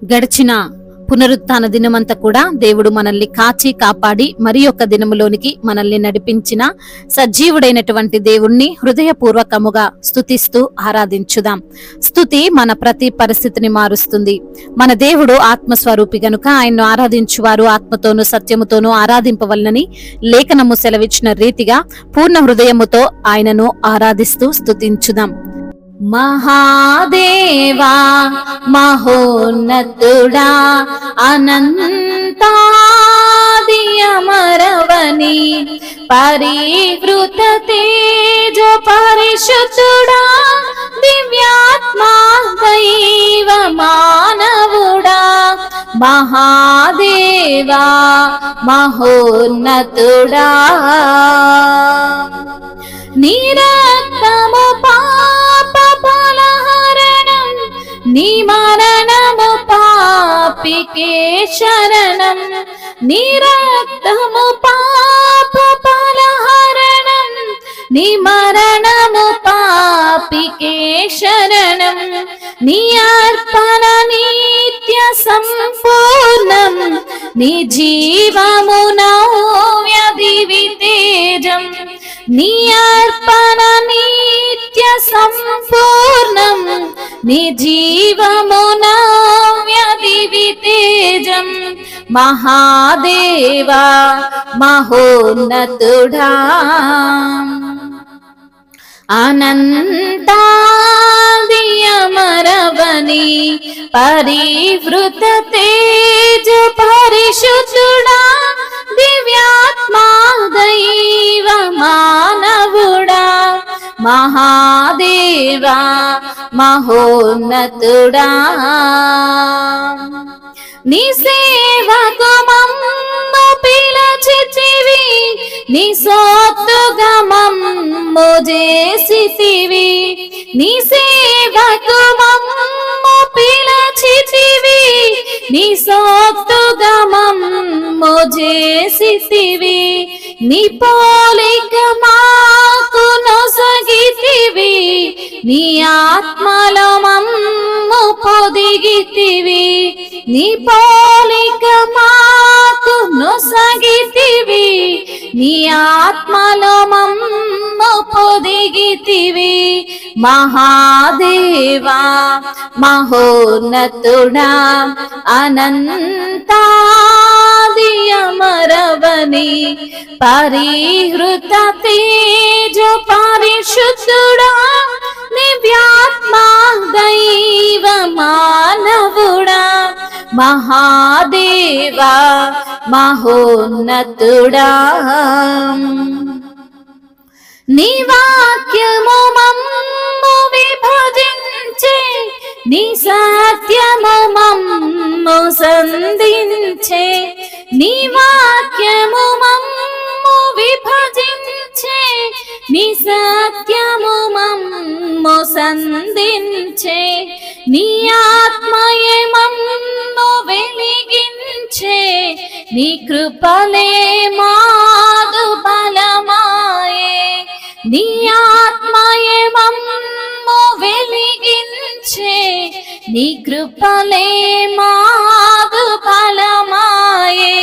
గడిచిన పునరుత్థాన దినమంతా కూడా దేవుడు మనల్ని కాచి కాపాడి మరి యొక్క దినములోనికి మనల్ని నడిపించిన సజీవుడైనటువంటి దేవుణ్ణి హృదయపూర్వకముగా స్తుతిస్తూ ఆరాధించుదాం. స్తుతి మన ప్రతి పరిస్థితిని మారుస్తుంది. మన దేవుడు ఆత్మస్వరూపి గనుక ఆయన్ను ఆరాధించువారు ఆత్మతోనూ సత్యముతోనూ ఆరాధింపవలనని లేఖనము సెలవిచ్చిన రీతిగా పూర్ణ హృదయముతో ఆయనను ఆరాధిస్తూ స్తుతించుదాం. మహాదేవా మహోన్నతుడా అనంతాది అమరవని పరివృత తేజ పరిశుద్ధుడా దివ్యాత్మా దైవ మానవుడా మహాదేవా మహోన్నతుడా నిరక్తము పాప ఫలహరణం నీ మరణము పాపికే శరణం నిరక్తము పాప ఫలహరణం నీ మరణము పాపికే శరణం నీ అర్పణ నిత్య సంపూర్ణం నీ జీవము నవ్య దివి తేజం నీ అర్పణ నిత్య సంపూర్ణం నీ జీవము నవ్య దివి తేజం మహాదేవా మహోన్నతుడా అనంతాది అమరవని పరివృత తేజ పరిశుద్ధుడా దివ్యాత్మా దైవ మానవుడా మహాదేవా మహోన్నతుడా నీ సేవకు మమ్ము పిలచితివి నీ సొత్తుగా మమ్ము చేసితివి నీ సేవకు మమ్ము పిలచితివి నీ సొత్తుగా మమ్ము చేసితివి నీ పోలిక మాకు నొసగితివి నీ ఆత్మలో మమ్ము పొదిగితివి నీ పోలిక మాకు నొసగితివి నీ ఆత్మలో మమ్ము పొదిగితివి మహాదేవా మహోన్నతుడా అనంతాది అమరవని పరిహృత తేజ పరిశుద్ధుడా దివ్యాత్మా దైవ మానవుడా మహాదేవా మహోన్నతుడా నీ వాక్యము మమ్ము విభజించే నీ సత్యము మమ్ము సంధించే నీ వాక్యము మమ్ము విభజించే నీ సత్యము మమ్ము సంధించే నీ ఆత్మయే మమ్ము వెలిగించే నీ కృపలే మాదు బలమాయే నీ ఆత్మయే మమ్ము వెలిగించే నీ కృపలే మాదు బలమాయే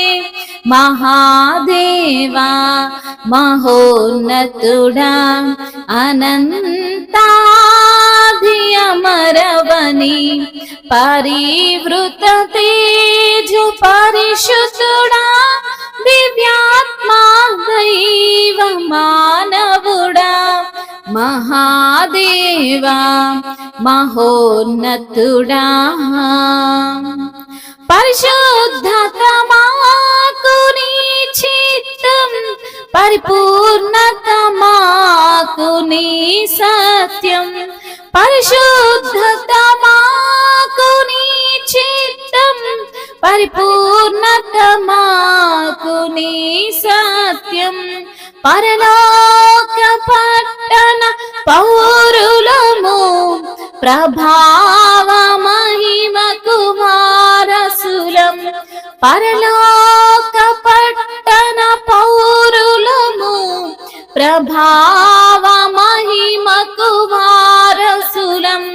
మహాదేవా మహోన్నతుడా అనంతాది అమరవని పరివృత తేజ పరిశుద్ధుడా దివ్యాత్మా దైవ మానవుడా మహాదేవా మహోన్నతుడా పరిశుద్ధత మాకు నీ చిత్తం పరిపూర్ణత మాకు నీ సత్యం పరిశుద్ధత మాకు నీ చిత్తం పరిపూర్ణత మాకు నీ సత్యం పరలోక పట్టణ పౌరులము ప్రభావ మహిమకు వారసులం పరలోక పట్టణ పౌరులము ప్రభావ మహిమకు వారసులం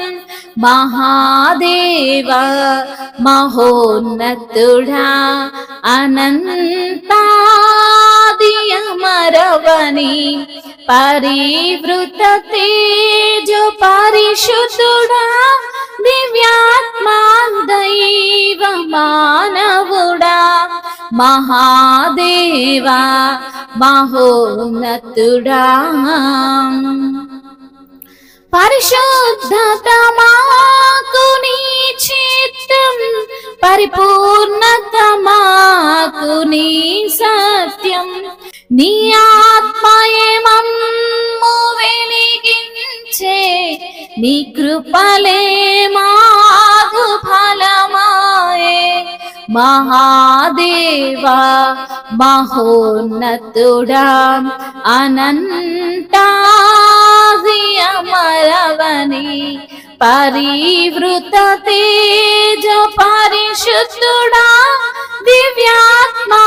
మహాదేవా మహోన్నతుడా అనంతాది అమరవని పరివృత తేజో పరిశుద్ధుడా దివ్యాత్మా దైవ మానవుడా మహాదేవా మహోన్నతుడా పరిశుద్ధత మాకు నీ చిత్తం పరిపూర్ణత మాకు నీ సత్యం నీ ఆత్మయే మమ్ము వెలిగించే నీ కృపలే మాకు ఫలమాయే మహాదేవా మహోన్నతుడా అనంతాది అమరవని పరివృత తేజ పరిశుద్ధుడా దివ్యాత్మా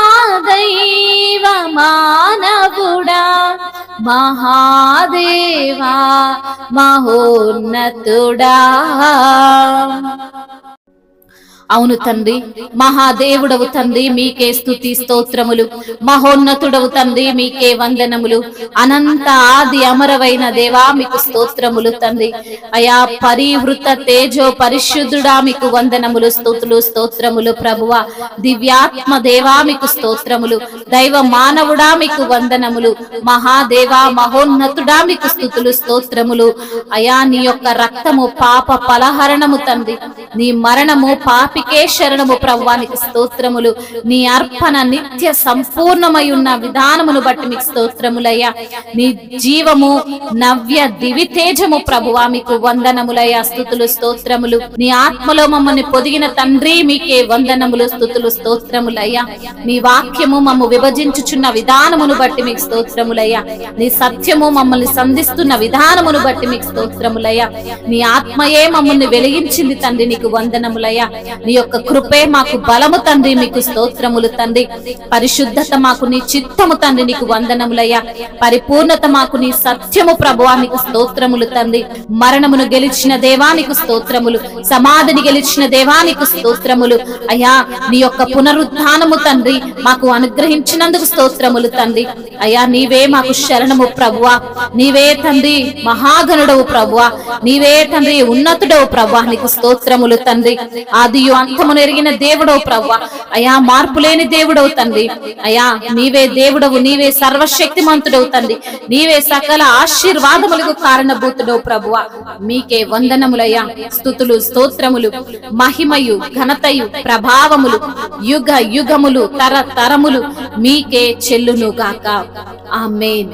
దైవ మానవుడా మహాదేవా మహోన్నతుడా. అవును తండ్రి, మహాదేవుడవు తండ్రి, మీకే స్తుతి స్తోత్రములు. మహోన్నతుడవు తండ్రి, మీకే వందనములు. అనంత ఆది అమరవైన దేవా మీకు స్తోత్రములు తండ్రి. అయా పరివృత తేజో పరిశుద్ధుడా మీకు వందనములు, స్తుతులు స్తోత్రములు ప్రభువా. దివ్యాత్మ దేవా మీకు స్తోత్రములు. దైవ మానవుడా మీకు వందనములు. మహాదేవా మహోన్నతుడా మీకు స్తుతులు స్తోత్రములు. అయా నీ యొక్క రక్తము పాప పలహరణము తండ్రి, నీ మరణము పాపి శరణము ప్రభువానికి స్తోత్రములు. నీ అర్పణ నిత్య సంపూర్ణమై ఉన్న విధానమును బట్టి మీకు స్తోత్రములయ్యా. నీ జీవము నవ్య దివి తేజము ప్రభువా మీకు వందనములయ్యా, స్తుతులు స్తోత్రములు. నీ ఆత్మలో మమ్మల్ని పొదిగిన తండ్రి మీకే వందనములు, స్తుతులు స్తోత్రములయ్యా. నీ వాక్యము మమ్ము విభజించుచున్న విధానమును బట్టి మీకు స్తోత్రములయ్యా. నీ సత్యము మమ్మల్ని సంధిస్తున్న విధానమును బట్టి మీకు స్తోత్రములయ్యా. నీ ఆత్మయే మమ్మల్ని వెలిగించింది తండ్రి, నీకు వందనములయ్యా. నీ యొక్క కృపే మాకు బలము తండ్రి, మీకు స్తోత్రములు తండ్రి. పరిశుద్ధత మాకు నీ చిత్తము తండ్రి, నీకు వందనములయ్యా. పరిపూర్ణత మాకు నీ సత్యము ప్రభువా, నీకు స్తోత్రములు తండ్రి. మరణమును గెలిచిన దేవానికి స్తోత్రములు, సమాధిని గెలిచిన దేవానికి స్తోత్రములు అయ్యా. నీ యొక్క పునరుద్ధానము తండ్రి మాకు అనుగ్రహించినందుకు స్తోత్రములు తండ్రి. అయ్యా నీవే మాకు శరణము ప్రభువా, నీవే తండ్రి మహాగణుడవు ప్రభువా, నీవే తండ్రి ఉన్నతుడవు ప్రభువా, నీకు స్తోత్రములు తండ్రి. ఆదియు అంతమును ఎరిగిన దేవుడవు ప్రభువా, అయా మార్పు లేని దేవుడవు తండ్రి. అయా నీవే దేవుడవు, నీవే సర్వశక్తిమంతుడవు తండ్రి, నీవే సకల ఆశీర్వాదములకు కారణభూతుడవు ప్రభువా. మీకే వందనములయ్యా, స్తుతులు స్తోత్రములు, మహిమయు ఘనతయు ప్రభావములు యుగ యుగములు తరతరములు మీకే చెల్లును గాక. ఆమేన్.